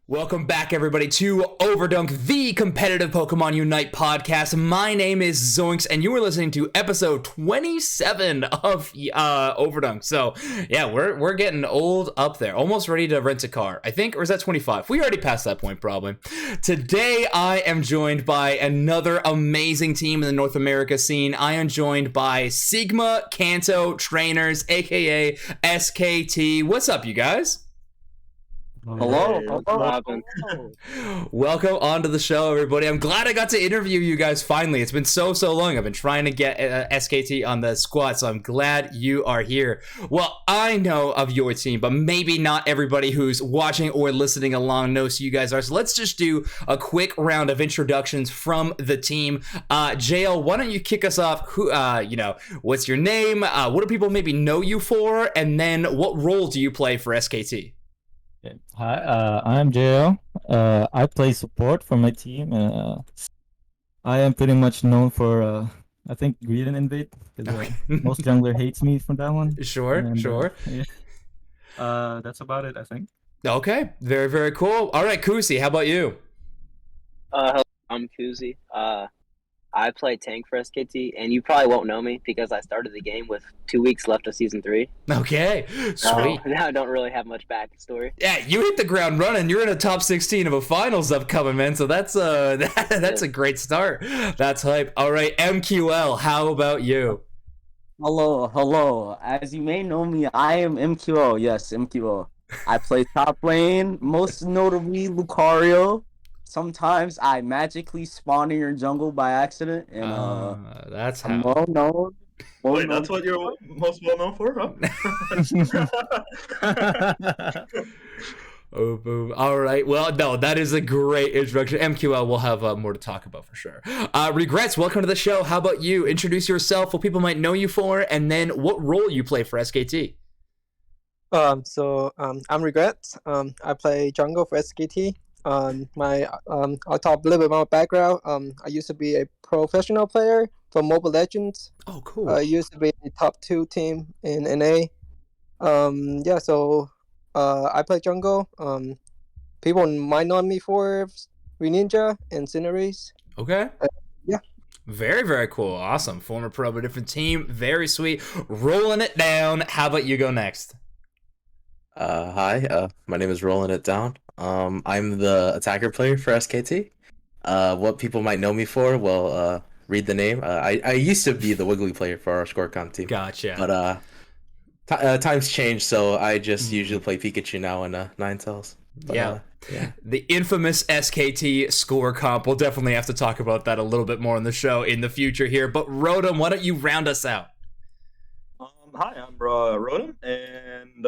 Welcome back, everybody, to Overdunk, the competitive Pokemon Unite podcast. My name is Zoinks, and you are listening to episode 27 of Overdunk. So, yeah, we're getting old up there, almost ready to rent a car, I think, or is that 25? We already passed that point, probably. Today, I am joined by another amazing team in the North America scene. I am joined by Signa Kanto Trainers, aka SKT. What's up, you guys? Hello. Welcome onto the show, everybody. I'm glad I got to interview you guys finally. It's been so long. I've been trying to get SKT on the squad, so I'm glad you are here. Well, I know of your team, but maybe not everybody who's watching or listening along knows who you guys are. So let's just do a quick round of introductions from the team. JL, why don't you kick us off? Who, what's your name? What do people maybe know you for? And then what role do you play for SKT? Hi, I'm JL. I play support for my team. I am pretty much known for, I think, Greed and Invade, because most jungler hates me for that one. Sure. Yeah. That's about it, I think. Okay, very cool. All right, Kusi, how about you? Hello, I'm Kuzi. I play tank for SKT, and you probably won't know me because I started the game with 2 weeks left of Season 3. Okay, sweet. Now I don't really have much backstory. Yeah, you hit the ground running. You're in a top 16 of a finals upcoming, man, so that's a great start. That's hype. All right, MQL, how about you? Hello. As you may know me, I am MQL. Yes, MQL. I play top lane, most notably Lucario. Sometimes I magically spawn in your jungle by accident, and that's how. I'm well known. Wait, that's what you're most well known for, huh? Oh, boom. All right. Well, no, that is a great introduction. MQL will have more to talk about for sure. Regrets, welcome to the show. How about you? Introduce yourself, what people might know you for, and then what role you play for SKT. I'm Regrets. I play jungle for SKT. I'll talk a little bit about my background. I used to be a professional player for Mobile Legends. Oh, cool. I used to be the top 2 team in NA. I play jungle. People might know me for Greninja and Cinderace. Okay. Yeah. Very cool. Awesome. Former pro of a different team. Very sweet. Rolling it down. How about you go next? Hi, my name is Rolling It Down. I'm the attacker player for SKT. What people might know me for, well, read the name. I used to be the Wiggly player for our Scorecom team. Gotcha. But times changed, so I just usually play Pikachu now in Ninetales. Yeah. The infamous SKT score comp. We'll definitely have to talk about that a little bit more on the show in the future here. But Rotom, why don't you round us out? Hi, I'm Rotom, and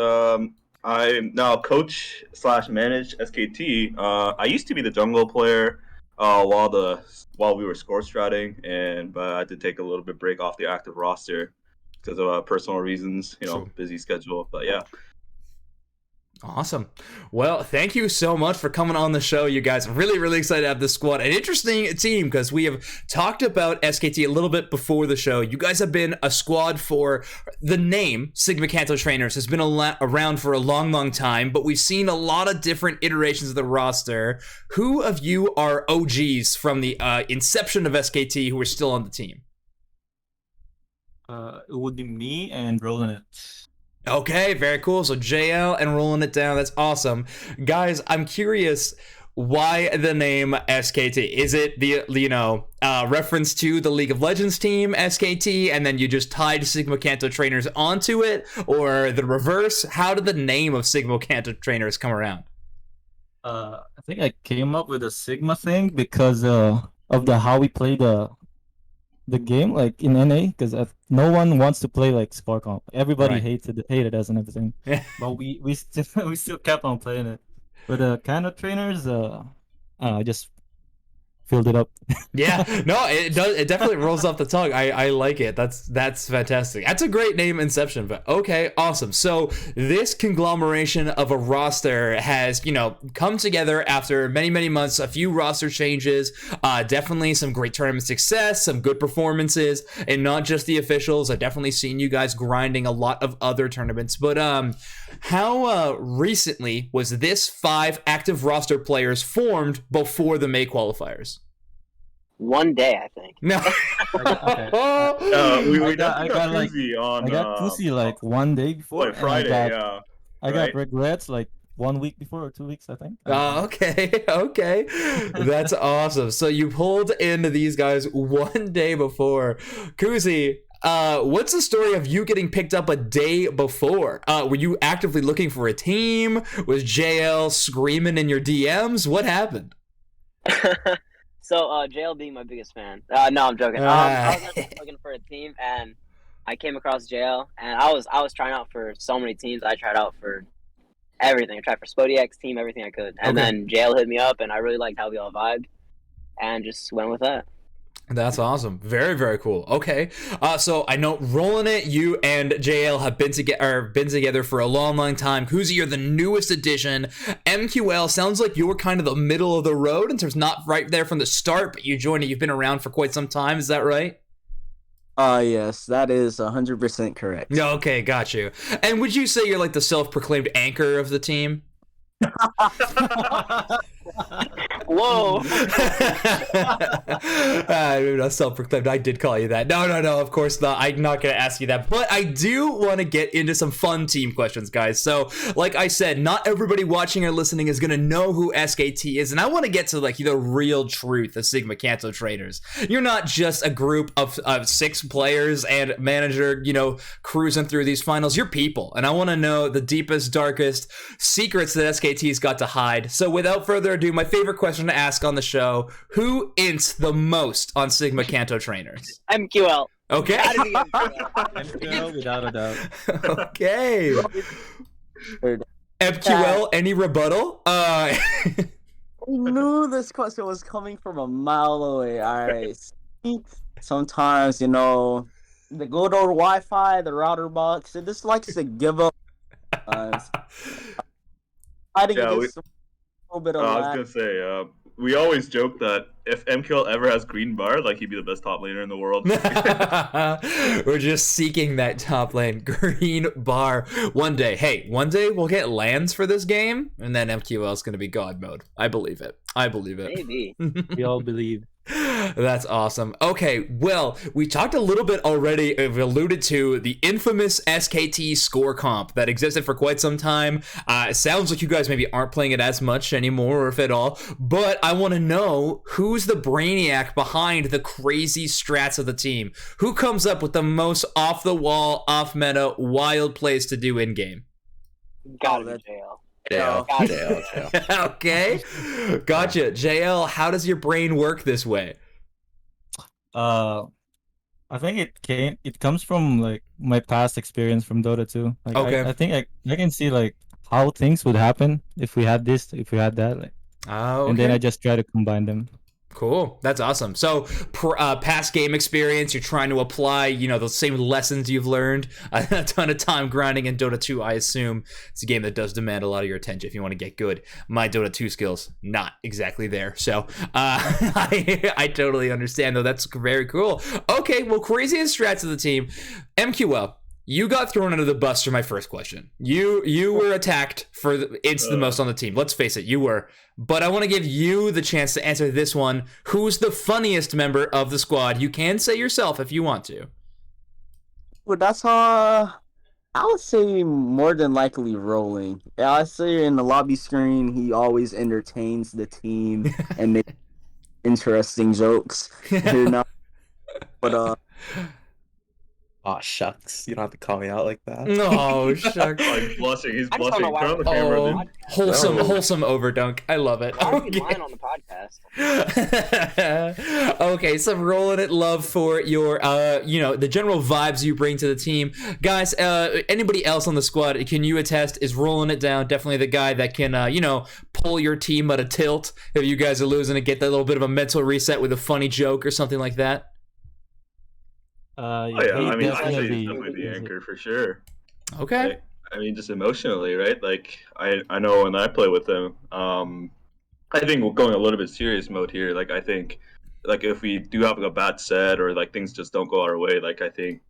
I now coach / manage SKT. I used to be the jungle player while we were score stratting, but I had to take a little bit break off the active roster because of personal reasons, Sure. Busy schedule. But yeah. Awesome. Well, thank you so much for coming on the show, you guys. Really excited to have this squad. An interesting team because we have talked about SKT a little bit before the show. You guys have been a squad for the name Signa Kanto Trainers has been around for a long time, but we've seen a lot of different iterations of the roster. Who of you are OGs from the inception of SKT who are still on the team? It would be me and Rolling It. Okay, very cool. So JL and Rolling It Down. That's awesome. Guys, I'm curious why the name SKT. Is it the reference to the League of Legends team SKT and then you just tied Signa Kanto Trainers onto it, or the reverse? How did the name of Signa Kanto Trainers come around? I think I came up with a Sigma thing because of how we play the game, like in NA, because no one wants to play like Spark. Everybody Right. hated us and everything. Yeah. But we still kept on playing it. But Kanto Trainers, I just filled it up. Yeah, no, it does. It definitely rolls off the tongue. I like it. That's fantastic. That's a great name, Inception. But okay, awesome. So this conglomeration of a roster has, come together after many months. A few roster changes, definitely some great tournament success, some good performances, and not just the officials. I've definitely seen you guys grinding a lot of other tournaments. But how recently was this 5 active roster players formed before the May qualifiers? One day, I think. No. We I definitely got like Kuzi on. I got Pussy like one day before. Wait, Friday, and yeah. I got right? Regrets like 1 week before or 2 weeks, I think. Okay, okay. That's awesome. So you pulled in these guys one day before. Kuzi, what's the story of you getting picked up a day before? Were you actively looking for a team? Was JL screaming in your DMs? What happened? So, JL being my biggest fan. No, I'm joking. I was actually looking for a team, and I came across JL, and I was trying out for so many teams. I tried out for everything. I tried for Spodiax team, everything I could. And then JL hit me up, and I really liked how we all vibed, and just went with that. That's awesome. Very, very cool. Okay. So I know Rolling It, you and JL have been together for a long, long time. Kuzi, you're the newest addition. MQL sounds like you were kind of the middle of the road in terms not right there from the start, but you joined it. You've been around for quite some time. Is that right? Yes, that is 100% correct. Okay, got you. And would you say you're like the self-proclaimed anchor of the team? Whoa. Not self-proclaimed. I did call you that. No, of course not. I'm not going to ask you that. But I do want to get into some fun team questions, guys. So, like I said, not everybody watching or listening is going to know who SKT is. And I want to get to like the real truth of Sigma Kanto Trainers. You're not just a group of 6 players and manager, cruising through these finals. You're people. And I want to know the deepest, darkest secrets that SKT's got to hide. So without further ado, my favorite question to ask on the show: who ints the most on Sigma Kanto Trainers? MQL. Okay. MQL, without a doubt. Okay. MQL, any rebuttal? I knew this question was coming from a mile away. All right. Sometimes, the good old Wi-Fi, the router box, it just likes to give up. I think it's a little bit of I was gonna say, we always joke that if MQL ever has green bar, like he'd be the best top laner in the world. We're just seeking that top lane green bar. One day we'll get lands for this game, and then MQL is gonna be God mode. I believe it. Maybe. We all believe. That's awesome. Okay, well, we talked a little bit already, we've alluded to the infamous SKT score comp that existed for quite some time. It sounds like you guys maybe aren't playing it as much anymore, or if at all, but I want to know who's the brainiac behind the crazy strats of the team. Who comes up with the most off-the-wall, off-meta, wild plays to do in-game? Gotta be JL. JL. Okay, gotcha. JL, how does your brain work this way? I think it comes from like my past experience from Dota 2. Like, Okay. I think I can see like how things would happen if we had this, if we had that, like, and then I just try to combine them. Cool. That's awesome. So, past game experience, you're trying to apply, those same lessons you've learned. A ton of time grinding in Dota 2, I assume. It's a game that does demand a lot of your attention if you want to get good. My Dota 2 skills, not exactly there. So, I totally understand, though. That's very cool. Okay, well, craziest strats of the team. MQL. You got thrown under the bus for my first question. You were attacked for it's the most on the team. Let's face it, you were. But I want to give you the chance to answer this one. Who's the funniest member of the squad? You can say yourself if you want to. Well, that's I would say more than likely Rolling. Yeah, I say in the lobby screen, he always entertains the team and makes interesting jokes. But Aw, shucks. You don't have to call me out like that. Oh, shucks. Like blushing. He's I just don't blushing. know why Turn on the we're camera, Oh, dude. wholesome overdunk. I love it. Why are we lying on the podcast? Okay, so rolling it, love for your the general vibes you bring to the team. Guys, anybody else on the squad, can you attest, is rolling it down definitely the guy that can pull your team at a tilt if you guys are losing, to get that little bit of a mental reset with a funny joke or something like that? Oh yeah, I mean, I'd say definitely he's definitely the anchor for sure. Okay. Like, I mean, just emotionally, right? Like, I know when I play with him, I think going a little bit serious mode here. Like, I think, like, if we do have like, a bad set or like things just don't go our way, like, I think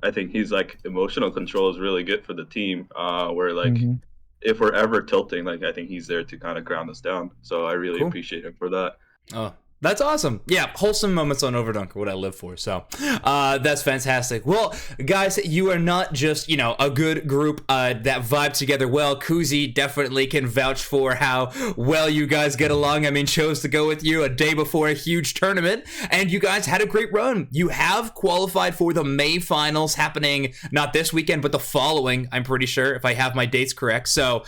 I think he's like emotional control is really good for the team. Where like Mhm. if we're ever tilting, like I think he's there to kind of ground us down. So I really Cool. appreciate him for that. Oh, that's awesome. Yeah, wholesome moments on Overdunk are what I live for. So that's fantastic. Well, guys, you are not just, a good group that vibe together well. Kuzi definitely can vouch for how well you guys get along. I mean, chose to go with you a day before a huge tournament, and you guys had a great run. You have qualified for the May finals happening not this weekend, but the following, I'm pretty sure, if I have my dates correct. So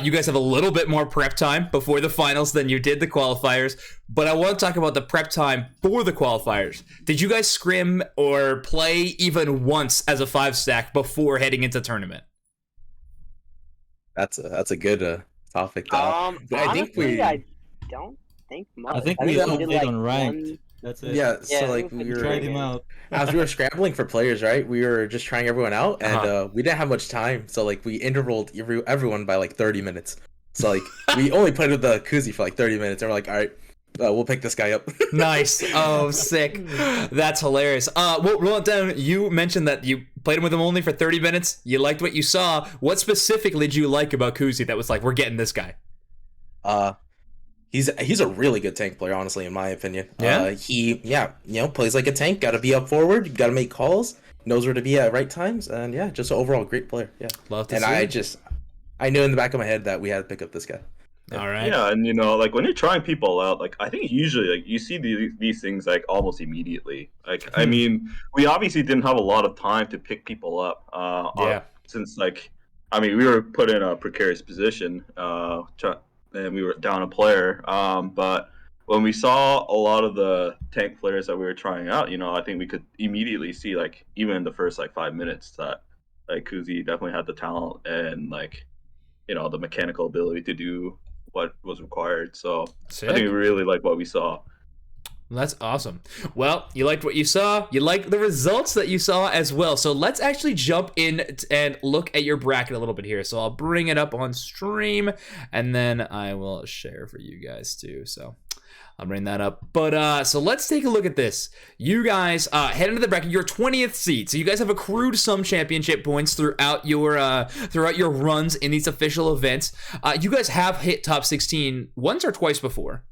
you guys have a little bit more prep time before the finals than you did the qualifiers. But I want to talk about the prep time for the qualifiers. Did you guys scrim or play even once as a 5-stack before heading into tournament? That's a good topic. I think Honestly, I don't think much. I think we all did, played like, on ranked. one- That's it. yeah. Yeah, So I like think we we were Tried him out. as we were scrambling for players, right? We were just trying everyone out, and Uh-huh. we didn't have much time, so like we intervaled everyone by like 30 minutes. So like we only played with the Kuzi for like 30 minutes, and we're like, all right, we'll pick this guy up. Nice. Oh, sick. That's hilarious. Well, roll it down. You mentioned that you played with him only for 30 minutes. You liked what you saw. What specifically did you like about Kuzi that was like, we're getting this guy? He's a really good tank player, honestly, in my opinion. Yeah? He plays like a tank. Got to be up forward. Got to make calls. Knows where to be at right times, and yeah, just an overall great player. Yeah. Love to And see. I knew in the back of my head that we had to pick up this guy. All right. Yeah, and like when you're trying people out, like I think usually like you see these things like almost immediately. Like I mean, we obviously didn't have a lot of time to pick people up. Yeah. Since like I mean we were put in a precarious position, and we were down a player. But when we saw a lot of the tank players that we were trying out, I think we could immediately see like even in the first like 5 minutes that like Kuzi definitely had the talent and like the mechanical ability to do what was required. So Sick. I think we really like what we saw. That's awesome. Well, you liked what you saw. You liked the results that you saw as well. So let's actually jump in and look at your bracket a little bit here. So I'll bring it up on stream, and then I will share for you guys too. So I'll bring that up. But so let's take a look at this. You guys head into the bracket. Your 20th seed. So you guys have accrued some championship points throughout your runs in these official events. You guys have hit top 16 once or twice before.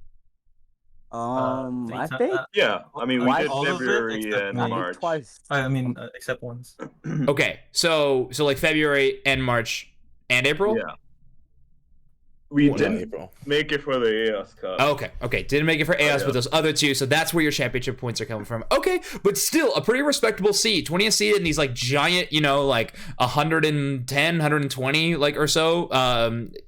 I think Yeah, I mean we Why did all of it February except and May? March. twice. I mean, except once. Okay, so like February and March and April. Yeah, we Well, didn't April. make it for the AOS Cup. Okay. Didn't make it for AOS, yeah. but those other two. So that's where your championship points are coming from. Okay, but still a pretty respectable seed. 20th seed in these like giant, like 110, 120 like or so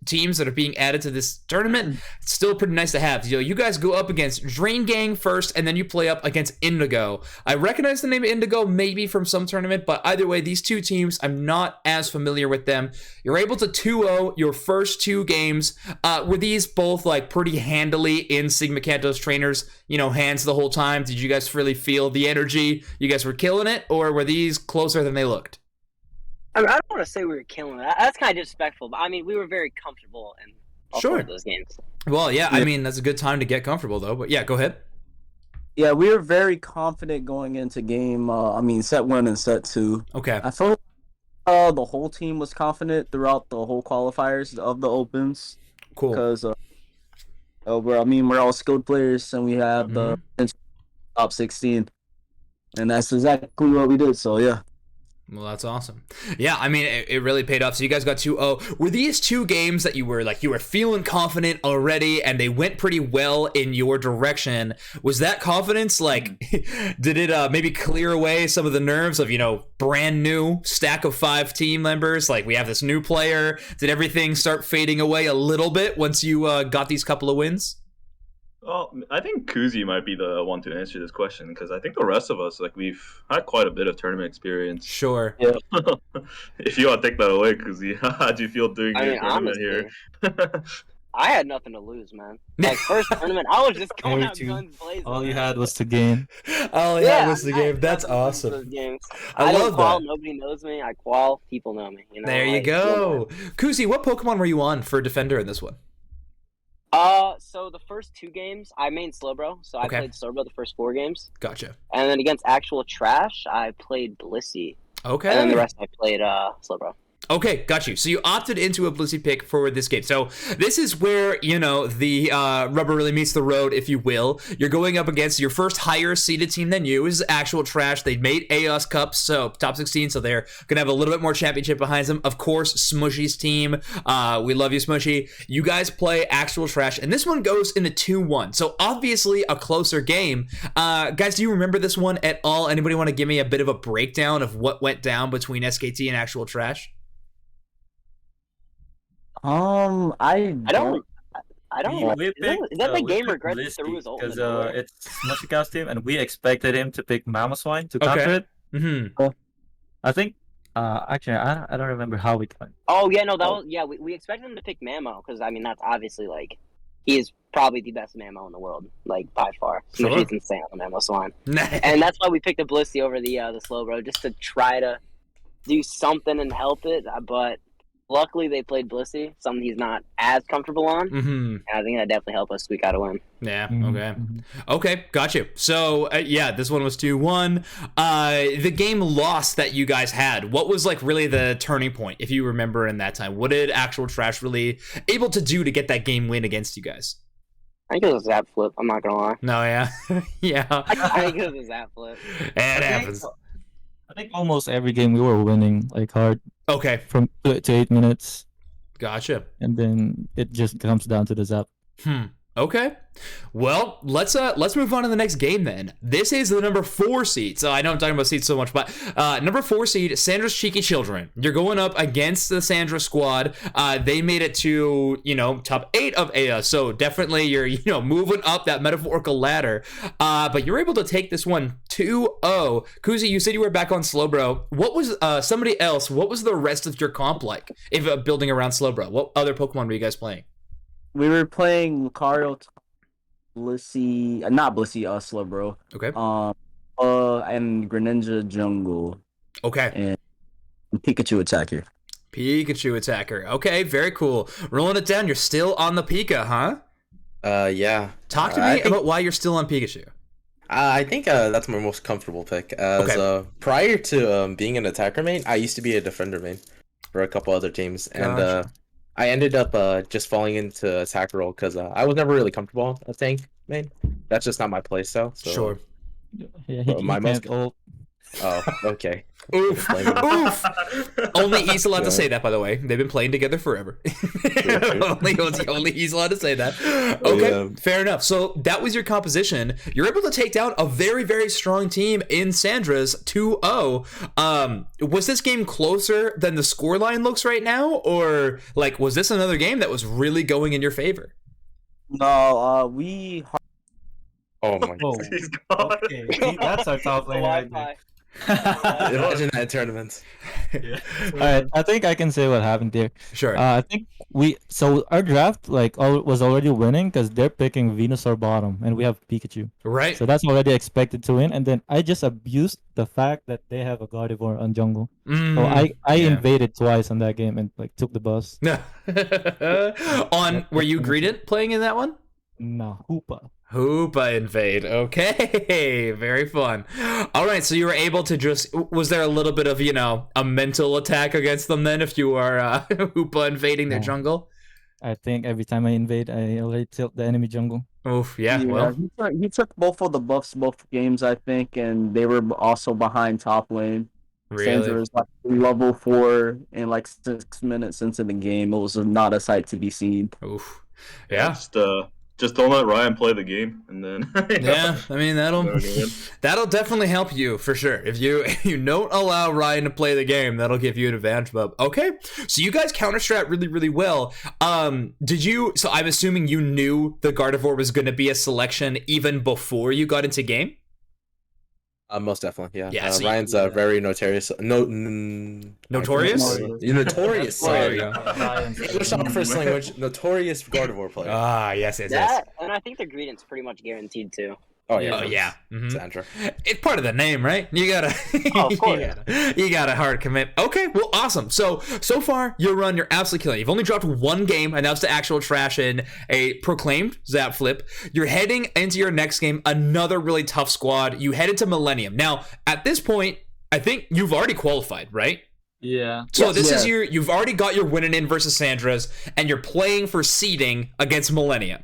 teams that are being added to this tournament. It's still pretty nice to have. You guys go up against Drain Gang first, and then you play up against Indigo. I recognize the name of Indigo maybe from some tournament, but either way, these two teams, I'm not as familiar with them. You're able to 2-0 your first two games. Were these both like pretty handily in Signa Kanto's trainers, hands the whole time? Did you guys really feel the energy? You guys were killing it, or were these closer than they looked? I mean, I don't want to say we were killing it. That's kind of disrespectful, but I mean, we were very comfortable in all Sure. four of those games. Well, yeah, I mean, that's a good time to get comfortable, though. But yeah, go ahead. Yeah, we were very confident going into game. Set 1 and set 2. Okay. I felt the whole team was confident throughout the whole qualifiers of the opens Cool. because we're all skilled players and we have the top 16, and that's exactly what we did. So yeah. Well, that's awesome. Yeah, I mean, it really paid off. So you guys got 2-0. Were these two games that you were feeling confident already and they went pretty well in your direction? Was that confidence did it maybe clear away some of the nerves of, brand new stack of 5 team members? Like, we have this new player. Did everything start fading away a little bit once you got these couple of wins? Well, I think Kuzi might be the one to answer this question because I think the rest of us, we've had quite a bit of tournament experience. Sure. If you want to take that away, Kuzi, how'd you feel doing your tournament honestly, here? I had nothing to lose, man. Like, first tournament, I was just going Me out too. guns blazing. All you man. had was to gain. All Yeah, that was the I had game. That's nothing to lose awesome. those games. I don't love qual, that. Nobody knows me. I qual. People know me. There you go. Kuzi, what Pokemon were you on for Defender in this one? So the first 2 games, I mained Slowbro, so I Okay. played Slowbro the first 4 games. Gotcha. And then against actual trash, I played Blissey. Okay. And then the rest I played Slowbro. Okay, got you. So you opted into a Blissey pick for this game. So this is where, the rubber really meets the road, if you will. You're going up against your first higher seeded team than you. This is actual trash. They made AOS Cups, so top 16, so they're going to have a little bit more championship behind them. Of course, Smushy's team. We love you, Smushy. You guys play actual trash, and this one goes into 2-1. So obviously a closer game. Guys, do you remember this one at all? Anybody want to give me a bit of a breakdown of what went down between SKT and actual trash? I don't. We Is that the game where Greg threw his ult? Because it's Smushy's team, and we expected him to pick Mamoswine to counter it. Mm-hmm. I think, actually, I don't remember how we played. Oh yeah, no, that was we expected him to pick Mamo because I mean that's obviously like he is probably the best Mamo in the world, like by far. Sure. He's insane on Mamo Swan, and that's why we picked the Blissey over the slow bro just to try to do something and help it, but. Luckily, they played Blissey, something he's not as comfortable on. Mm-hmm. And I think that definitely helped us squeak out a win. Yeah, Mm-hmm. Okay, got you. So, this one was 2-1. The game loss that you guys had, what was, like, really the turning point, if you remember in that time? What did actual trash really able to do to get that game win against you guys? I think it was a zap flip, I'm not going to lie. No, yeah? Yeah. I think it was a zap flip. It happens. I think almost every game we were winning, like, hard. Okay. From 2 to 8 minutes. Gotcha. And then it just comes down to the zap. Okay. Well, let's move on to the next game then. This is the number 4 seed. So I know I'm talking about seeds so much, but number 4 seed, Sandra's Cheeky Children. You're going up against the Sandra squad. They made it to, top 8 of AS. So definitely you're, moving up that metaphorical ladder. But you're able to take this one 2-0. Kuzi, you said you were back on Slowbro. What was somebody else? What was the rest of your comp like? If building around Slowbro, what other Pokemon were you guys playing? We were playing Lucario, Blissey, not Blissey, Slowbro. Okay. And Greninja Jungle. Okay. And Pikachu Attacker. Pikachu Attacker. Okay, very cool. Rolling it down, you're still on the Pika, huh? Yeah. Talk to me about why you're still on Pikachu. I think that's my most comfortable pick. Prior to being an attacker main, I used to be a defender main for a couple other teams, and I ended up just falling into attacker role because I was never really comfortable as tank main. That's just not my play style. So. Sure. Yeah, he can't ult. Oh, okay. Oof. Oof. Only he's allowed to say that, by the way. They've been playing together forever. only he's allowed to say that. Okay, fair enough. So that was your composition. You're able to take down a very, very strong team in Sandra's 2-0. Was this game closer than the scoreline looks right now? Or, was this another game that was really going in your favor? No, we... Oh my god. He's gone. Okay, that's our top lane right there. Imagine that in tournaments. Yeah. Alright, I think I can say what happened there. Sure. I think our draft was already winning because they're picking Venusaur bottom and we have Pikachu. Right. So that's already expected to win. And then I just abused the fact that they have a Gardevoir on jungle. So I invaded twice on that game and took the bus. Were you greeted playing in that one? No, Hoopa invade. Okay, very fun. All right, so you were able to was there a little bit of, a mental attack against them then if you are Hoopa invading their jungle? I think every time I invade, I already tilt the enemy jungle. Oof, yeah. Well, he took both of the buffs both games, I think, and they were also behind top lane. really? Sandra was level 4 in 6 minutes into the game. It was not a sight to be seen. Oof. Yeah. Just don't let Ryan play the game, and then Yeah, I mean that'll definitely help you for sure. If you don't allow Ryan to play the game, that'll give you an advantage. But okay, so you guys counter strat really, really well. So I'm assuming you knew the Gardevoir was going to be a selection even before you got into game. Most definitely, yeah. Yeah, so Ryan's very notorious. Notorious? Notorious. There you go. English not first language. Notorious Gardevoir player. Ah, yes. And I think the greetings pretty much guaranteed too. Oh yeah. Oh yeah. Mhm. Sandra. It's part of the name, right? You gotta, of course. you gotta hard commit. Okay, well, awesome. So far, your run, you're absolutely killing it. You've only dropped one game, and that's the actual trash in a proclaimed Zap Flip. You're heading into your next game, another really tough squad. You head into Millennium. Now, at this point, I think you've already qualified, right? Yeah. So Yes. this is Yeah. you've already got your winning in versus Sandra's, and you're playing for seeding against Millennium.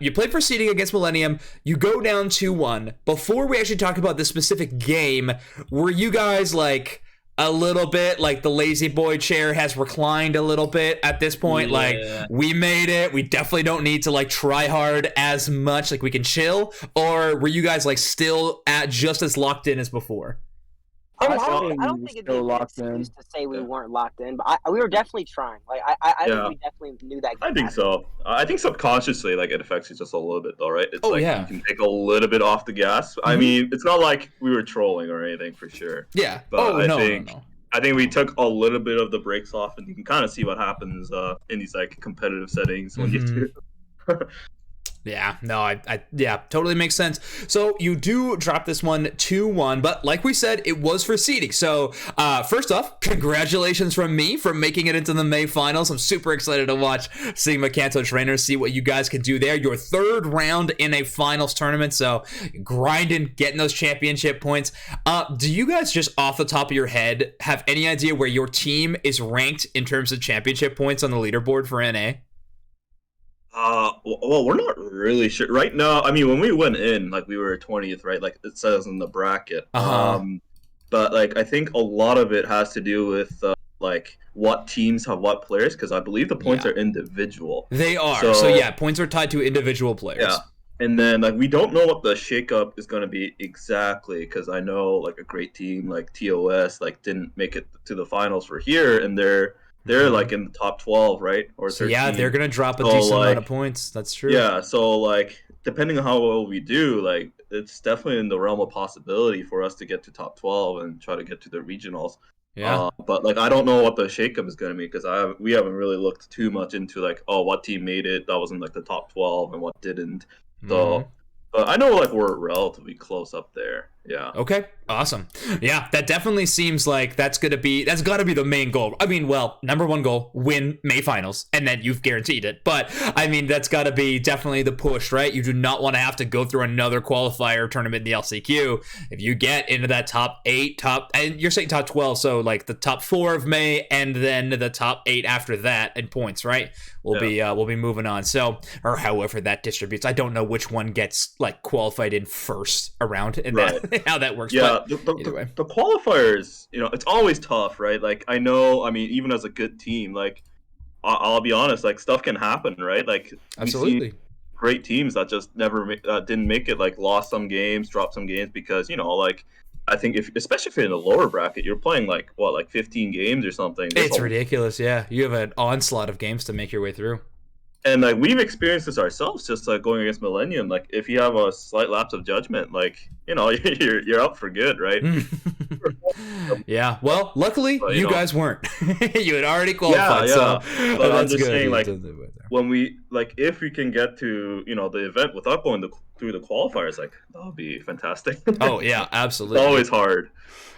You played for seeding against Millennium. You go down 2-1. Before we actually talk about this specific game, were you guys like a little bit like the lazy boy chair has reclined a little bit at this point? Yeah. Like, we made it. We definitely don't need to like try hard as much. Like, we can chill. Or were you guys like still at just as locked in as before? I I don't think think we it'd be still a good locked in. excuse to say we Yeah. weren't locked in, but we were definitely trying. Like I Yeah. think we definitely knew that. I think so. I think subconsciously, like, it affects you just a little bit, though, right? It's Oh, like yeah. you can take a little bit off the gas. I Mhm. mean, it's not like we were trolling or anything for sure. Yeah. But Oh, I no, think no. I think we took a little bit of the brakes off, and you can kind of see what happens in these like competitive settings when Mhm. you do. Yeah, no, yeah, totally makes sense. So you do drop this one 2-1, but like we said, it was for seeding. So first off, congratulations from me for making it into the May finals. I'm super excited to watch Signa Kanto Trainers, see what you guys can do there. Your third round in a finals tournament, so grinding, getting those championship points. Do you guys just off the top of your head have any idea where your team is ranked in terms of championship points on the leaderboard for NA? Well, we're not really sure right now. I mean, when we went in, like, we were 20th, right? Like it says in the bracket. Uh-huh. But like, I think a lot of it has to do with like what teams have what players, because I believe the points Yeah. are individual. They are. So yeah, points are tied to individual players. Yeah. And then like we don't know what the shakeup is going to be exactly, because I know like a great team like TOS like didn't make it to the finals for here, and they're like in the top 12, right? Or So yeah, 13. they're gonna drop a So, decent amount like, of points. That's true. Yeah, so like depending on how well we do, like it's definitely in the realm of possibility for us to get to top 12 and try to get to the regionals. Yeah. But like I don't know what the shakeup is going to be, because we haven't really looked too much into like, oh, what team made it that was in like the top 12 and what didn't. So Mhm. but I know like we're relatively close up there. Yeah. Okay, awesome. Yeah, that definitely seems like that's got to be the main goal. I mean, well, number one goal, win May finals, and then you've guaranteed it. But I mean, that's got to be definitely the push, right? You do not want to have to go through another qualifier tournament in the LCQ. If you get into that top 8, and you're saying top 12, so like the top 4 of May, and then the top 8 after that in points, right? We'll be moving on. So, or however that distributes. I don't know which one gets like qualified in first around, and Right. how that works. Yeah, But either way. the qualifiers, it's always tough, right? Like I know, I mean, even as a good team, like I'll be honest, like stuff can happen, right? Like we see Absolutely. great teams that just never didn't make it, like lost some games, dropped some games because like I think especially if you're in the lower bracket, you're playing like 15 games or something. It's ridiculous, yeah. You have an onslaught of games to make your way through. And like we've experienced this ourselves, just like going against Millennium. Like if you have a slight lapse of judgment, like you're up for good, right? Yeah. Well, luckily But, you guys weren't. You had already qualified. Yeah. So But I'm that's just good. saying, You like, did it there. when we if we can get to the event without going through the qualifiers, like that would be fantastic. Oh yeah, absolutely. It's always hard.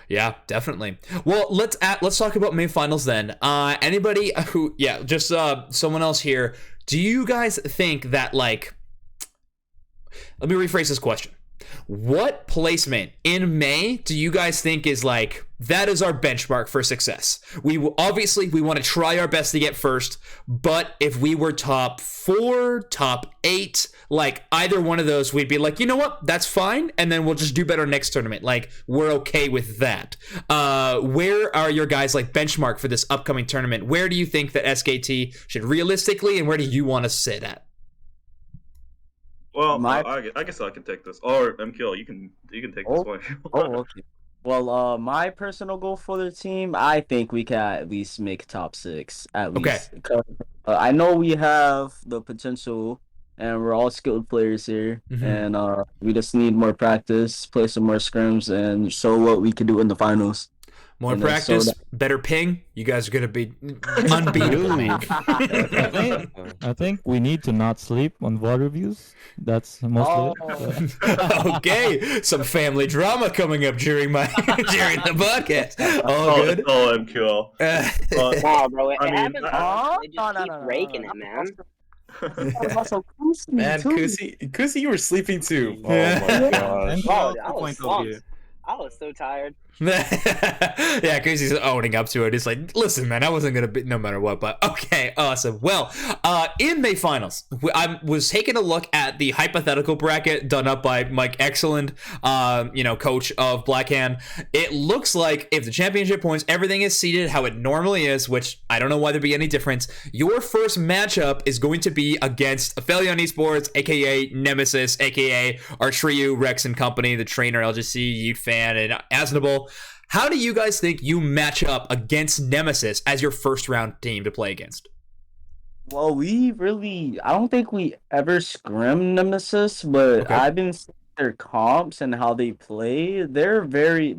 Yeah, definitely. Well, let's talk about May finals then. Anybody who, just someone else here. Do you guys think that, like, let me rephrase this question. What placement in May do you guys think is like, that is our benchmark for success? We obviously want to try our best to get first, but if we were top 4, top 8, like either one of those, we'd be like, you know what, that's fine, and then we'll just do better next tournament. Like, we're okay with that. Where are your guys like benchmark for this upcoming tournament? Where do you think that SKT should realistically, and where do you want to sit at? Well, I guess I can take this, or MKL, you can take this one. Okay. Well, my personal goal for the team, I think we can at least make top 6 at least. Okay. 'Cause, I know we have the potential, and we're all skilled players here, and we just need more practice, play some more scrims, and show what we can do in the finals. More And then practice, so better ping. You guys are gonna be unbeatable. I think we need to not sleep on VOD reviews. That's mostly it. Okay, some family drama coming up during the podcast. All good. Oh, MQL. Wow, bro, it I mean, happens. They just no, keep no, raking it, man. Man, Kusi, you were sleeping too. Oh Yeah. my gosh. Oh, I was pumped. I was so tired. Yeah, Casey's owning up to it. It's like, listen, man, I wasn't gonna be no matter what. But okay, awesome. Well, in May finals, I was taking a look at the hypothetical bracket done up by Mike Excellent, coach of Blackhand. It looks like if the championship points, everything is seated how it normally is, which I don't know why there'd be any difference. Your first matchup is going to be against Aphelion Esports, aka Nemesis, aka our trio, Rex and Company, the trainer, LGC, Ute Fan, and Asnable. How do you guys think you match up against Nemesis as your first round team to play against? Well, I don't think we ever scrimmed Nemesis, but Okay. I've been seeing their comps and how they play. They're a very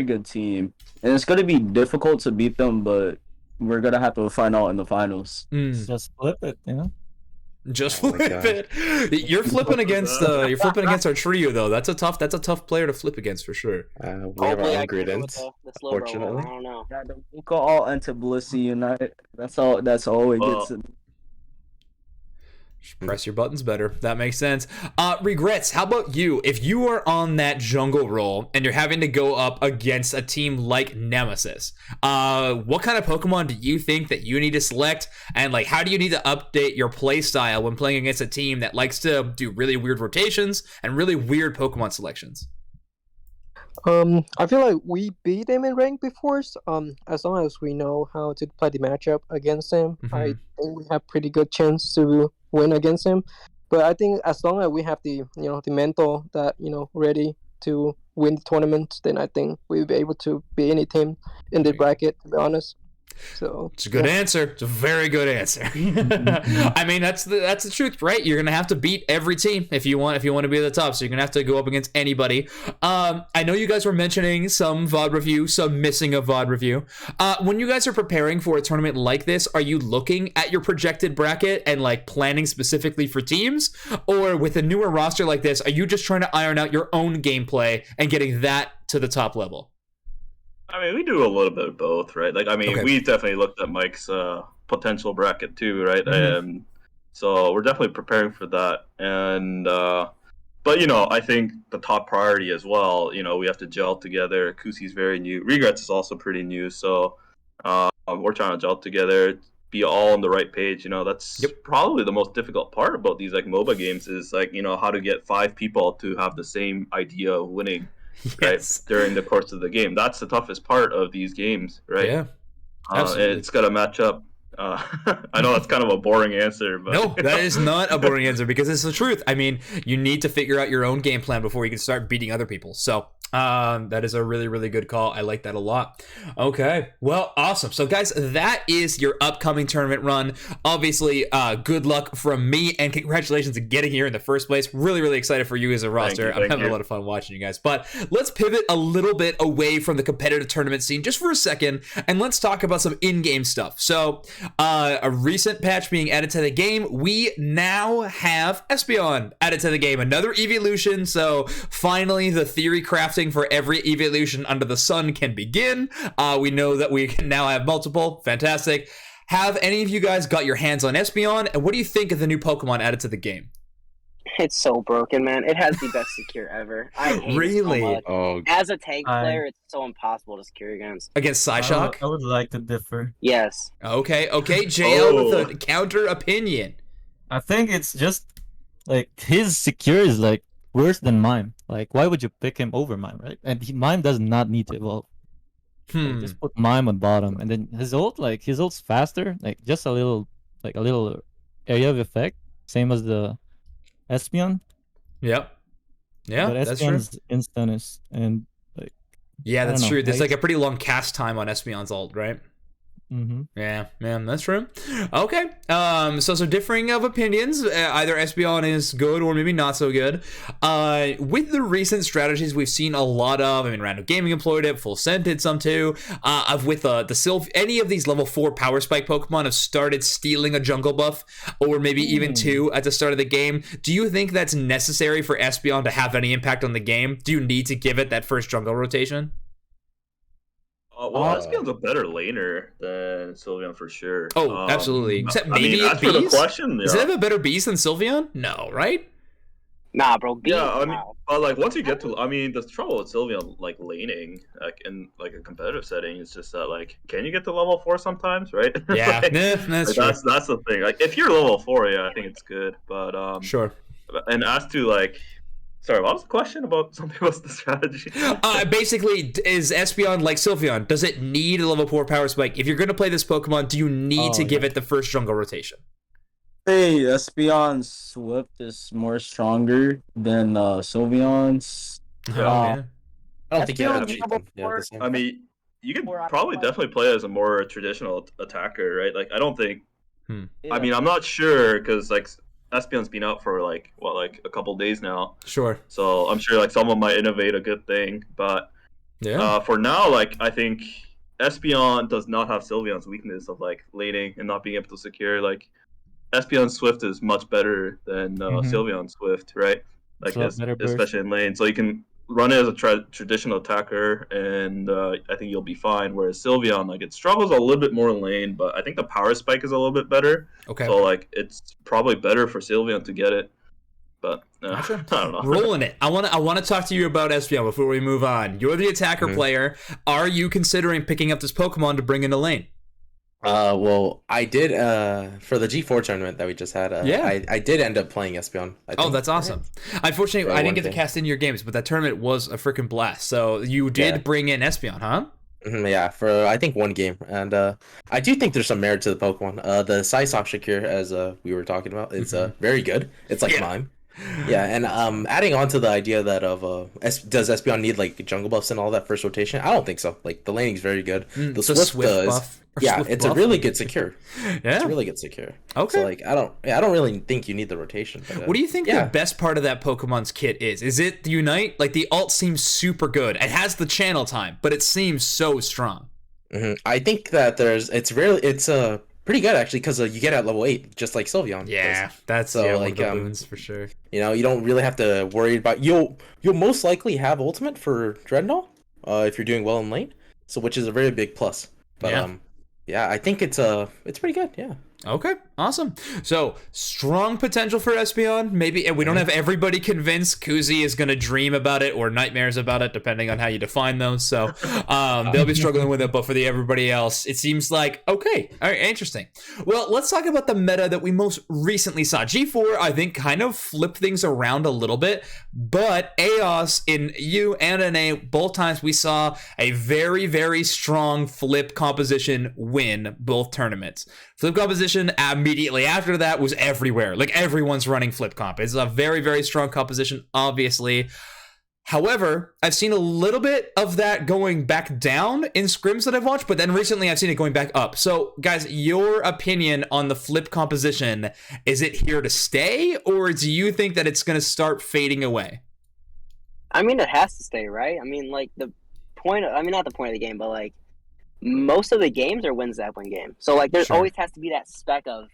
good team, and it's gonna be difficult to beat them, but we're gonna have to find out in the finals. Just flip it, you know. Just Oh my flip God. it. You're flipping against our trio though. That's a tough player to flip against for sure. We have our Hopefully own I can do it with ingredients. the slow roll. Fortunately. I don't know. Yeah, we go all into Blissey United. That's all it gets. Press your buttons better. That makes sense. Regrets, how about you? If you are on that jungle role and you're having to go up against a team like Nemesis, what kind of Pokemon do you think that you need to select? And like, how do you need to update your playstyle when playing against a team that likes to do really weird rotations and really weird Pokemon selections? I feel like we beat them in rank before. As long as we know how to play the matchup against them, I think we have pretty good chance to win against them. But I think as long as we have the the mental that ready to win the tournament, then I think we'll be able to beat any team in the bracket. To be honest. So it's a good answer. It's a very good answer. I mean, that's the truth, right? You're gonna have to beat every team if you want to be at the top. So you're gonna have to go up against anybody. I know you guys were mentioning some VOD review, some missing a VOD review. When you guys are preparing for a tournament like this, are you looking at your projected bracket and like planning specifically for teams, or with a newer roster like this, are you just trying to iron out your own gameplay and getting that to the top level? I mean, we do a little bit of both, right? Like, I mean, Okay. we definitely looked at Mike's potential bracket too, right? Mhm. So we're definitely preparing for that. And but I think the top priority as well. We have to gel together. Kusi's very new. Regrets is also pretty new. So we're trying to gel together, be all on the right page. That's probably the most difficult part about these like MOBA games is like how to get 5 people to have the same idea of winning. Yes. Right, during the course of the game. That's the toughest part of these games, right? Yeah. Absolutely. It's got to match up. I know that's kind of a boring answer, but No, that is not a boring answer because it's the truth. I mean, you need to figure out your own game plan before you can start beating other people. So that is a really, really good call. I like that a lot. Okay, well, awesome. So guys, that is your upcoming tournament run. Obviously, good luck from me and congratulations on getting here in the first place. Really, really excited for you as a roster. I'm having a lot of fun watching you guys. But let's pivot a little bit away from the competitive tournament scene just for a second and let's talk about some in-game stuff. So a recent patch being added to the game, we now have Espeon added to the game, another evolution. So finally the theory crafting for every evolution under the sun can begin. We know that we can now have multiple. Fantastic. Have any of you guys got your hands on Espeon, and what do you think of the new Pokemon added to the game? It's so broken, man. It has the best secure ever. I hate Really? it so much. Oh, As a tank player, it's so impossible to secure against. Against I Psyshock? would like to differ. Yes. Okay, JL with a counter opinion. I think it's just like his secure is like worse than mine. Like, why would you pick him over mine, right? And mine does not need to evolve. Like, just put mime on bottom, and then his ult's faster, like just a little area of effect, same as the Espeon. Yep. Yeah, But that's true. Espeon's instant is, and like, Yeah, I that's don't know, true. There's like- like a pretty long cast time on Espeon's ult, right? mhm. Yeah, man, that's true. Okay, so differing of opinions. Either Espeon is good or maybe not so good. With the recent strategies we've seen a lot of. I mean, Random Gaming employed it. Full Send did some too. With the Sylph, any of these level 4 Power Spike Pokemon have started stealing a jungle buff, or maybe even 2 at the start of the game. Do you think that's necessary for Espeon to have any impact on the game? Do you need to give it that first jungle rotation? well, Espeon's a better laner than Sylveon for sure. Oh, absolutely. Except maybe as for the Bees? question, Does it have a better beast than Sylveon? No, right? Nah, bro. B. Yeah, I mean, Nah. but like once you get to, I mean, the trouble with Sylveon like laning, like in like a competitive setting, is just that like, can you get to level 4 sometimes, right? Yeah, Like, that's true. that's the thing. Like if you're level 4, yeah, I think it's good. But Sure. and as to like, sorry, what was the question about something was the strategy? Basically, is Espeon like Sylveon? Does it need a level 4 power spike? If you're going to play this Pokemon, do you need to give it the first jungle rotation? Hey, Espeon Swift is more stronger than Sylveon's. Yeah. I don't think you have Espeon's to level cheat them. Yeah, 4. the same. I mean, you could 4 out of probably 5. definitely play as a more traditional attacker, right? Like I don't think. Yeah. I mean, I'm not sure because like Espeon's been out for like a couple days now. Sure. So I'm sure like someone might innovate a good thing, but Yeah. for now, like I think Espeon does not have Sylveon's weakness of like laning and not being able to secure. Like Espeon Swift is much better than Sylveon Swift, right? Like It's a lot better burst. especially in lane, so you can run it as a traditional attacker, and I think you'll be fine. Whereas Sylveon, like it struggles a little bit more in lane, but I think the power spike is a little bit better. Okay. So like it's probably better for Sylveon to get it. But Gotcha. I don't know. Rolling it. I want to talk to you about Espeon before we move on. You're the attacker player. Are you considering picking up this Pokemon to bring into lane? Well, I did for the G4 tournament that we just had. I did end up playing Espeon. I Oh, think. that's awesome. Unfortunately, For I didn't one get to day. cast in your games, but that tournament was a freaking blast. So you did bring in Espeon, huh? Yeah, for I think one game, and I do think there's some merit to the Pokemon. The Psysock Shakir, as we were talking about, is very good. It's like mime. Yeah, and adding on to the idea that does Espeon need like jungle buffs and all that first rotation? I don't think so. Like the laning's very good. The Swift buff. Yeah, Swift it's buff. a really good secure. Yeah. It's really good secure. Okay. So like I don't really think you need the rotation. But, What do you think the best part of that Pokemon's kit is? Is it the Unite? Like the ult seems super good. It has the channel time, but it seems so strong. I think that it's pretty good actually because you get at level 8 just like Sylveon. Yeah, does. that's So, one like, of the boons for sure. You know, you don't really have to worry about you'll most likely have ultimate for Dreadnought if you're doing well in lane, so which is a very big plus. But yeah, I think it's pretty good. Yeah. Okay, awesome. So, strong potential for Espeon. Maybe, and we don't have everybody convinced. Kuzi is going to dream about it or nightmares about it, depending on how you define those. So, they'll be struggling with it, but for everybody else, it seems like, okay, all right, interesting. Well, let's talk about the meta that we most recently saw. G4, I think, kind of flipped things around a little bit, but EOS in U and NA, both times we saw a very, very strong flip composition win both tournaments. Flip composition immediately after that was everywhere. Like everyone's running flip comp. It's a very, very strong composition, obviously. However, I've seen a little bit of that going back down in scrims that I've watched, but then recently I've seen it going back up. So, guys, your opinion on the flip composition, is it here to stay, or do you think that it's going to start fading away? I mean, it has to stay, right? I mean, like not the point of the game, but like most of the games are win zap win game. So like there's always has to be that spec of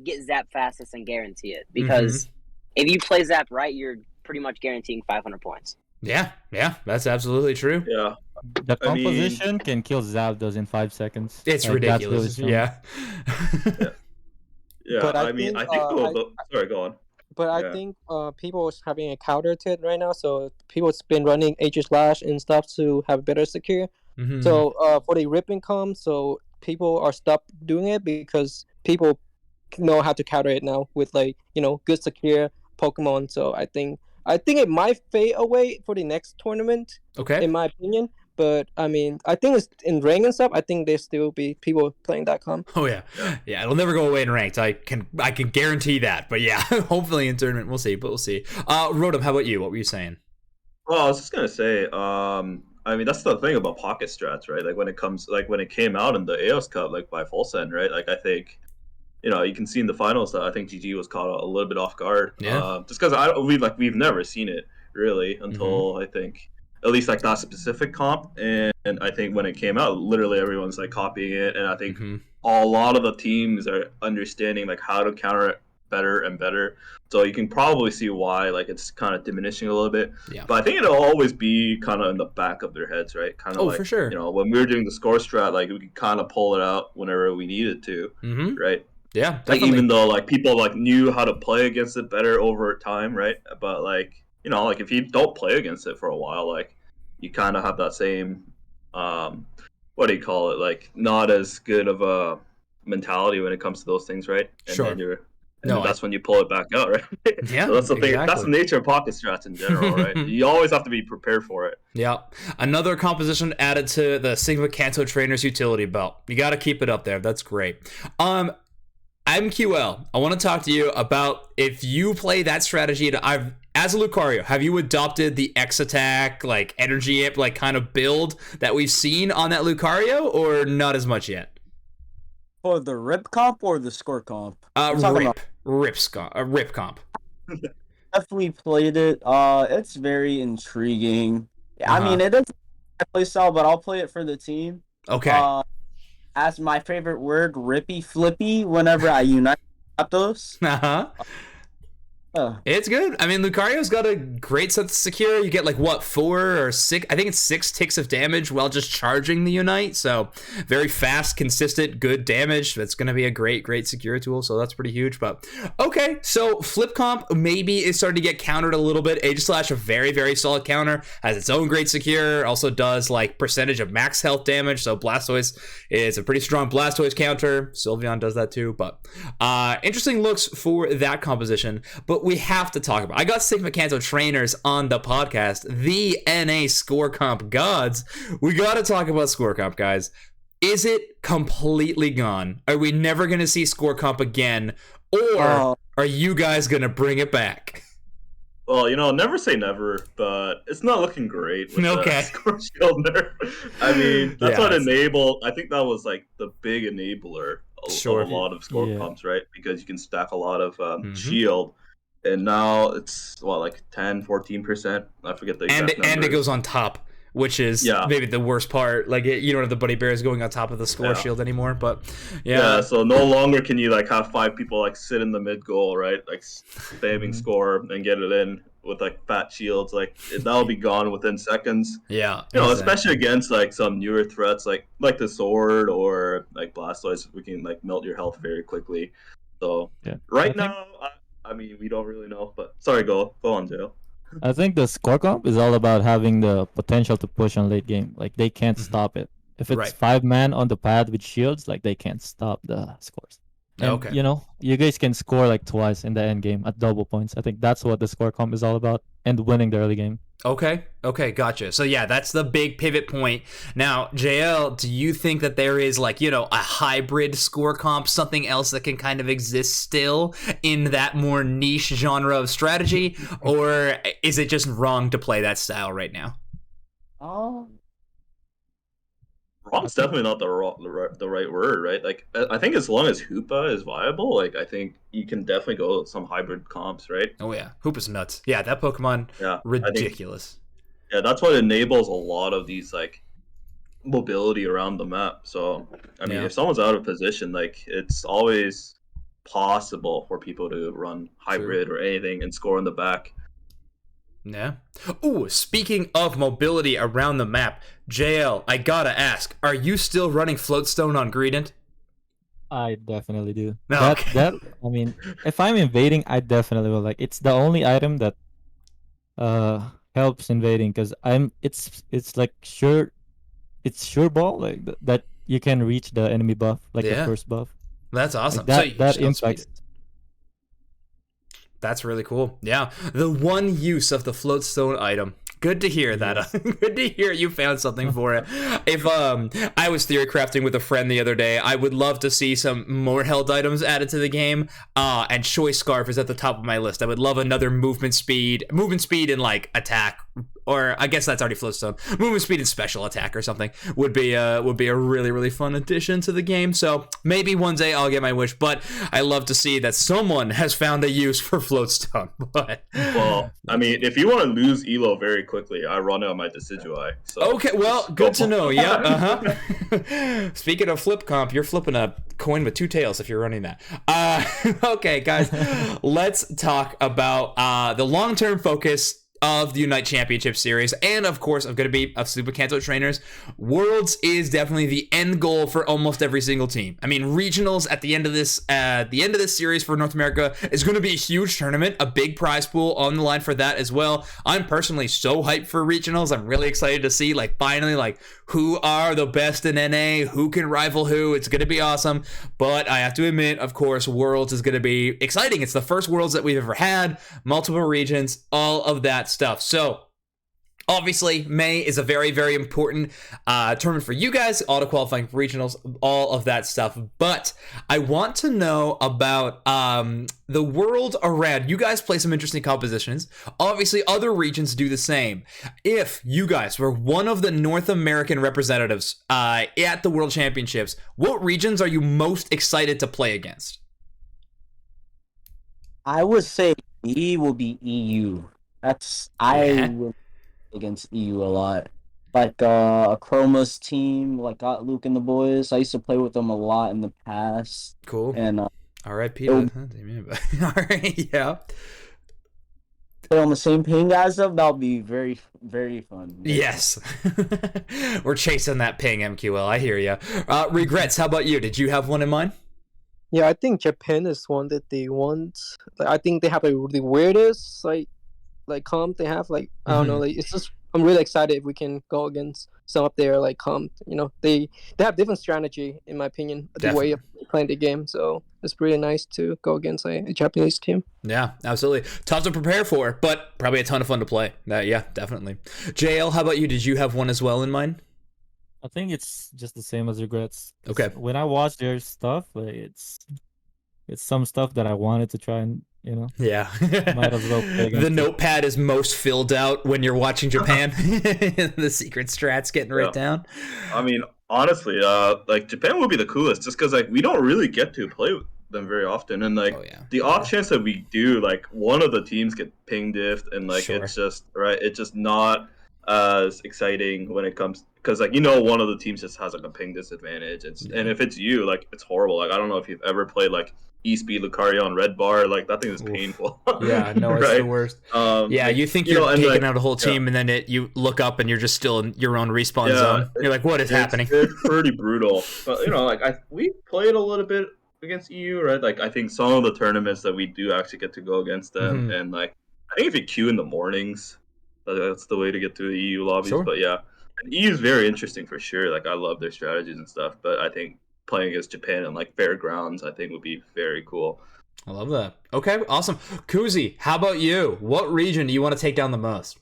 get zap fastest and guarantee it. Because if you play zap right, you're pretty much guaranteeing 500 points. Yeah, that's absolutely true. Yeah. The composition can kill Zapdos in 5 seconds. It's Like, ridiculous. Really yeah. Yeah, But I think sorry, go on. But I think people is having a counter to it right now. So people's been running Aegis and stuff to have better secure. So for the ripping comp, so people are stopped doing it because people know how to counter it now with like good secure Pokemon. So I think it might fade away for the next tournament. Okay. In my opinion. But I mean, I think it's in rank and stuff. I think there still be people playing that comp. Oh yeah, it'll never go away in ranked. I can guarantee that. But yeah, hopefully in tournament we'll see. But we'll see. Rotom, how about you? What were you saying? Well, I was just gonna say, I mean, that's the thing about pocket strats, right? Like when it came out in the EOS Cup, like by Full Send, right? Like I think, you can see in the finals that I think GG was caught a little bit off guard. Yeah. Just because we've never seen it really until I think at least like that specific comp, and I think when it came out, literally everyone's like copying it, and I think a lot of the teams are understanding like how to counter it better and better. So you can probably see why like it's kind of diminishing a little bit. Yeah. But I think it'll always be kind of in the back of their heads, right? Kind of like, for sure. When we were doing the score strat, like we could kind of pull it out whenever we needed to, right? Yeah, Like definitely. even though like people like knew how to play against it better over time, right? But like like if you don't play against it for a while, like you kind of have that same what do you call it? Like not as good of a mentality when it comes to those things, right? And Sure. then No, that's when you pull it back out, right? Yeah, So that's the thing. That's exactly. the nature of pocket strats in general, right? You always have to be prepared for it. Yeah. Another composition added to the Sigma Kanto Trainers utility belt. You got to keep it up there. That's great. MQL, I want to talk to you about if you play that strategy. As a Lucario, have you adopted the X attack, like energy amp, like kind of build that we've seen on that Lucario, or not as much yet? For the rip comp or the score comp? Rip comp. Definitely played it. It's very intriguing. I Uh-huh. mean, it is my play style, but I'll play it for the team. Okay. As my favorite word, rippy flippy. Whenever I unite those. Uh-huh. It's good. I mean, Lucario's got a great sense of secure. You get like what, 4 or 6? I think it's 6 ticks of damage while just charging the Unite. So very fast, consistent, good damage. That's going to be a great secure tool. So that's pretty huge. But okay, so flip comp maybe is starting to get countered a little bit. Aegislash, a very solid counter, has its own great secure. Also does like percentage of max health damage. So Blastoise is a pretty strong Blastoise counter. Sylveon does that too. But interesting looks for that composition. But we have to talk about, I got Signa Kanto Trainers on the podcast, the NA score comp gods. We got to talk about score comp, guys. Is it completely gone? Are we never going to see score comp again? Or are you guys going to bring it back? Well, never say never, but it's not looking great with Okay. the score shield nerf. I mean, that's what enabled. I think that was like the big enabler of a lot of score comps, right? Because you can stack a lot of shield. And now it's like 10-14%. I forget the exact numbers. And it goes on top, which is maybe the worst part. Like you don't have the Buddy Bears going on top of the score shield anymore. But yeah, so no longer can you like have 5 people like sit in the mid goal, right? Like spamming score and get it in with like fat shields. Like that'll be gone within seconds. Yeah, especially against like some newer threats like the sword or like Blastoise, we can like melt your health very quickly. So now. I mean, we don't really know, but sorry, go on, Joe. I think the score comp is all about having the potential to push on late game. Like they can't stop it. If it's 5-man on the pad with shields, like they can't stop the scores. And, you guys can score like twice in the end game at double points. I think that's what the score comp is all about, and winning the early game. Okay, gotcha. So yeah, that's the big pivot point. Now, JL, do you think that there is like, a hybrid score comp, something else that can kind of exist still in that more niche genre of strategy? Or is it just wrong to play that style right now? Wrong's definitely not the right word, right? Like, I think as long as Hoopa is viable, like, I think you can definitely go with some hybrid comps, right? Oh, yeah. Hoopa's nuts. Yeah, that Pokemon, ridiculous. That's what enables a lot of these, like, mobility around the map. So, I mean, if someone's out of position, like, it's always possible for people to run hybrid or anything and score in the back. Yeah. Ooh, speaking of mobility around the map, JL, I gotta ask, are you still running Floatstone on Greedent? I definitely do. No, I mean, if I'm invading, I definitely will. Like, it's the only item that helps invading, because it's like sure ball, like that you can reach the enemy buff, like the first buff. That's awesome. Like that impacts. That's really cool. Yeah, the one use of the Floatstone item. Good to hear that. Good to hear you found something for it. If I was theory crafting with a friend the other day, I would love to see some more held items added to the game. And Choice Scarf is at the top of my list. I would love another movement speed and like attack, or I guess that's already Floatstone. Movement speed and special attack or something would be a really fun addition to the game. So maybe one day I'll get my wish, but I love to see that someone has found a use for Floatstone. But well, I mean, if you want to lose Elo very quickly, I run it on my Decidueye. So okay, well, good to know. Yeah, Speaking of flip comp, you're flipping a coin with 2 tails if you're running that. Okay, guys, let's talk about the long-term focus of the Unite Championship Series, and of course, I'm going to be of Signa Kanto Trainers. Worlds is definitely the end goal for almost every single team. I mean, regionals at the end of this series for North America is going to be a huge tournament, a big prize pool on the line for that as well. I'm personally so hyped for regionals. I'm really excited to see, like, finally, like, who are the best in NA, who can rival who. It's going to be awesome. But I have to admit, of course, Worlds is going to be exciting. It's the first Worlds that we've ever had, multiple regions, all of that stuff. So obviously, May is a very, very important tournament for you guys, auto qualifying for regionals, all of that stuff. But I want to know about the world around. You guys play some interesting compositions. Obviously, other regions do the same. If you guys were one of the North American representatives at the World Championships, what regions are you most excited to play against? I would say E will be EU. I will against EU a lot. Like a Chroma's team, like got Luke and the boys. I used to play with them a lot in the past. Cool. And R.I.P. All right, yeah. Play on the same ping as them. That'll be very, very fun. Yes. We're chasing that ping, MQL. I hear you. Regrets, how about you? Did you have one in mind? Yeah, I think Japan is one that they want. Like, I think they have the weirdest comp they have. Like, I don't know. Like, it's just, I'm really excited if we can go against some up there like comp. You know, they have different strategy in my opinion, the way of playing the game. So it's pretty nice to go against a Japanese team. Yeah, absolutely. Tough to prepare for, but probably a ton of fun to play. Yeah, definitely. JL, how about you? Did you have one as well in mind? I think it's just the same as Regrets. Okay. When I watch their stuff, like it's some stuff that I wanted to try and, you know. Yeah. Might as well play against the notepad is most filled out when you're watching Japan. The secret strats getting right down. I mean, honestly, like Japan would be the coolest just because like we don't really get to play with them very often, and like the off chance that we do, like one of the teams get ping diffed, and like it's just it's just not as exciting when it comes because like one of the teams just has like a ping disadvantage. And if it's you, like it's horrible. Like I don't know if you've ever played like E-Speed Lucario on Red Bar, like that thing is painful. Yeah, no, it's the worst. Yeah, you think you're taking out a whole team, and then you look up and you're just still in your own respawn zone. You're like, what is happening? It's pretty brutal. But like we played a little bit against EU, right? Like I think some of the tournaments that we do actually get to go against them, and like I think if you queue in the mornings, that's the way to get to the EU lobbies. But yeah, and EU is very interesting for sure. Like I love their strategies and stuff, but I think playing against Japan and like fairgrounds, I think would be very cool. I love that. Okay, awesome. Kuzi, how about you? What region do you want to take down the most?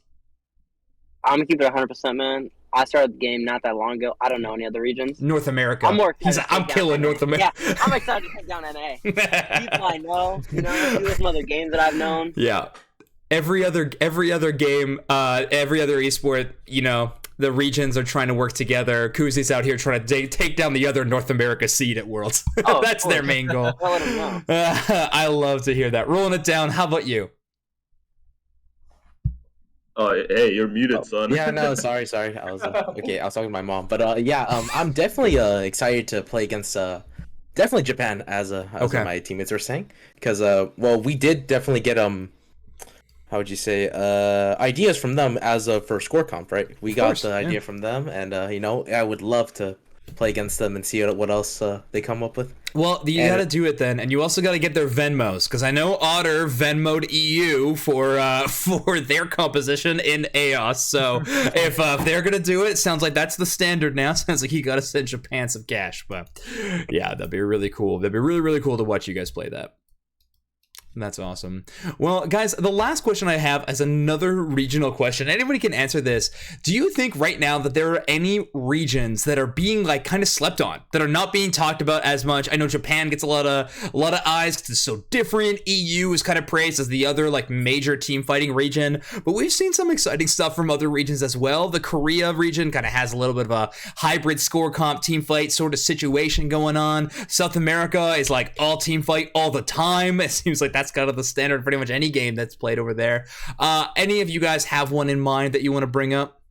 I'm gonna keep it 100%, man. I started the game not that long ago. I don't know any other regions. North America. I'm more excited. I'm killing North America. Yeah, I'm excited to take down NA. People I know, do some other games that I've known. Yeah. Every other game, every other esport, the regions are trying to work together. Kuzi's out here trying to take down the other North America seed at Worlds. That's their main goal. I love to hear that. Rolling it down. How about you? Oh, hey, you're muted, son. Yeah, no, sorry. I was okay. I was talking to my mom, but I'm definitely excited to play against definitely Japan as my teammates were saying, because we did definitely get how would you say ideas from them as for score comp, right? We got the idea from them, and I would love to play against them and see what else they come up with. Well, you got to do it then, and you also got to get their Venmos, because I know Otter Venmoed EU for their composition in AOS. So if they're gonna do it, sounds like that's the standard now. Sounds like you got to send Japan some cash, but yeah, that'd be really cool. That'd be really, really cool to watch you guys play that. That's awesome. Well, guys, the last question I have is another regional question. Anybody can answer this. Do you think right now that there are any regions that are being like kind of slept on, that are not being talked about as much? I know Japan gets a lot of eyes because it's so different. EU is kind of praised as the other like major team fighting region, but we've seen some exciting stuff from other regions as well. The Korea region kind of has a little bit of a hybrid score comp team fight sort of situation going on. South America is like all team fight all the time. It seems like that's kind of the standard pretty much any game that's played over there. Any of you guys have one in mind that you want to bring up?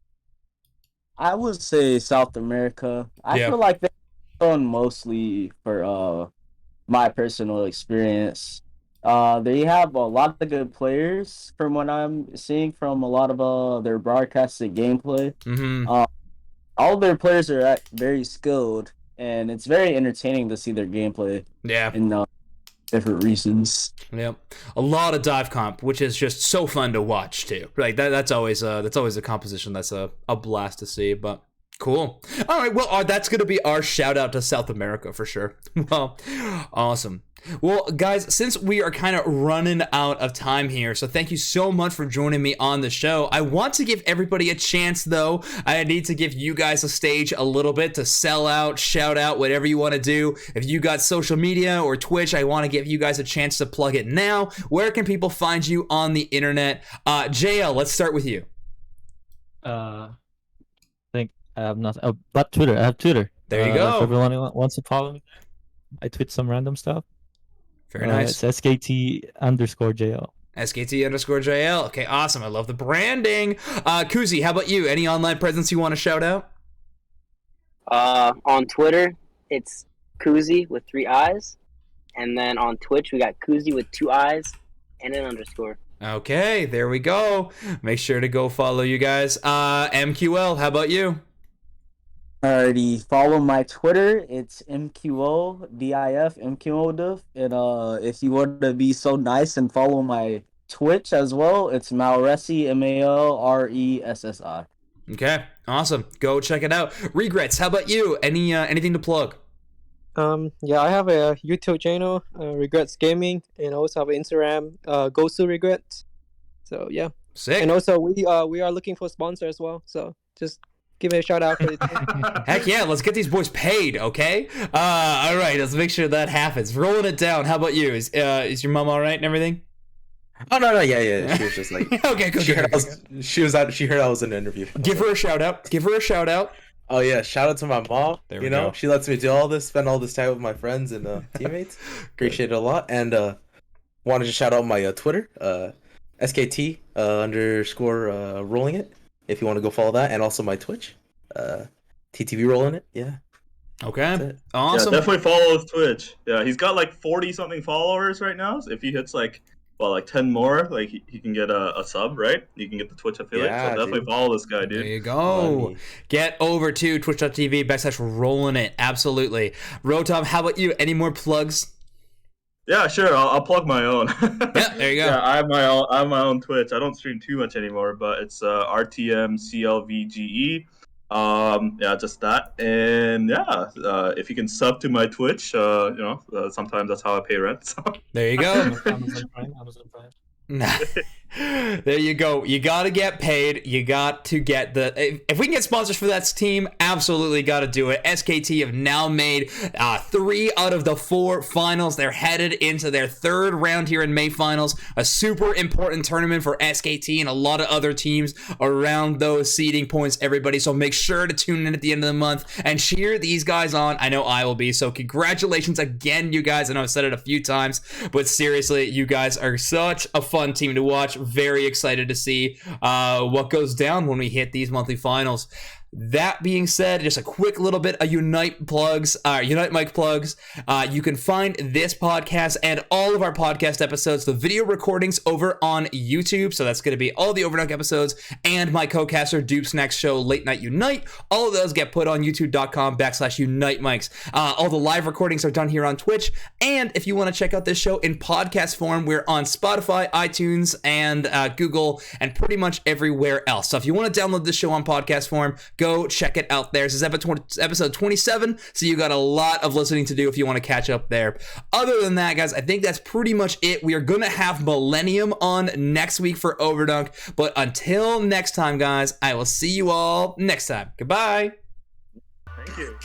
I would say South America. I feel like they're fun mostly for my personal experience. They have a lot of good players from what I'm seeing from a lot of their broadcasted gameplay. Mm-hmm. All their players are very skilled, and it's very entertaining to see their gameplay. Yeah. In different reasons. Yep, a lot of dive comp, which is just so fun to watch too. Like that's always a composition that's a blast to see. But cool. All right, well, that's gonna be our shout out to South America for sure. Well, awesome. Well, guys, since we are kind of running out of time here, so thank you so much for joining me on the show. I want to give everybody a chance, though. I need to give you guys a stage a little bit to sell out, shout out, whatever you want to do. If you got social media or Twitch, I want to give you guys a chance to plug it now. Where can people find you on the internet? JL, let's start with you. I think I have not, but Twitter. I have Twitter. There you go. If everyone wants to follow me, I tweet some random stuff. Very nice. It's SKT_JL. SKT_JL. Okay, awesome. I love the branding. Kuzi, how about you? Any online presence you want to shout out? On Twitter, it's Kuzi with 3 eyes. And then on Twitch, we got Kuzi with 2 eyes and an underscore. Okay, there we go. Make sure to go follow you guys. MQL, how about you? Alrighty, follow my Twitter. It's MQODIF, MQODIF. And if you want to be so nice and follow my Twitch as well, it's Malressi, MALRESSI. Okay, awesome. Go check it out. Regrets, how about you? Anything to plug? Yeah, I have a YouTube channel, Regrets Gaming, and also have an Instagram, Gosu Regrets. So yeah. Sick. And also we are looking for sponsors as well. So just give it a shout out for the team. Heck yeah, let's get these boys paid, okay? All right, let's make sure that happens. Rolling it down. How about you? Is your mom all right and everything? Oh no, yeah. She was just like okay, good. She heard I was in an interview. Give her a shout out. Oh yeah, shout out to my mom. There we go. She lets me do all this, spend all this time with my friends and teammates. Appreciate it a lot. And wanted to shout out my Twitter, SKT _ rolling it. If you want to go follow that, and also my Twitch, TTV rolling it. Yeah. Okay. Awesome. Yeah, definitely follow his Twitch. Yeah, he's got like 40 something followers right now. So if he hits like 10 more, like he can get a sub, right? You can get the Twitch affiliate. Yeah, so definitely follow this guy, dude. There you go. Get over to twitch.tv/rolling it. Absolutely. Rotom, how about you? Any more plugs? Yeah, sure. I'll plug my own. Yeah, there you go. Yeah, I have my own Twitch. I don't stream too much anymore, but it's RTMCLVGE. Yeah, just that. And yeah, if you can sub to my Twitch, sometimes that's how I pay rent. So. There you go. Amazon Prime. There you go. You got to get paid. You got to get if we can get sponsors for that team, absolutely got to do it. SKT have now made 3 out of the 4 finals. They're headed into their 3rd round here in May finals, a super important tournament for SKT and a lot of other teams around those seeding points, everybody. So make sure to tune in at the end of the month and cheer these guys on. I know I will be. So congratulations again, you guys. I know I've said it a few times, but seriously, you guys are such a fun team to watch. Very excited to see what goes down when we hit these monthly finals. That being said, just a quick little bit of Unite Mic plugs. You can find this podcast and all of our podcast episodes, the video recordings over on YouTube. So that's going to be all the Overdunk episodes and my co-caster Dupe's next show, Late Night Unite. All of those get put on youtube.com/Unite Mics. All the live recordings are done here on Twitch. And if you want to check out this show in podcast form, we're on Spotify, iTunes, and Google, and pretty much everywhere else. So if you want to download this show on podcast form, go check it out there. This is episode 27, so you got a lot of listening to do if you want to catch up there. Other than that, guys, I think that's pretty much it. We are going to have Millennium on next week for Overdunk, but until next time, guys, I will see you all next time. Goodbye. Thank you.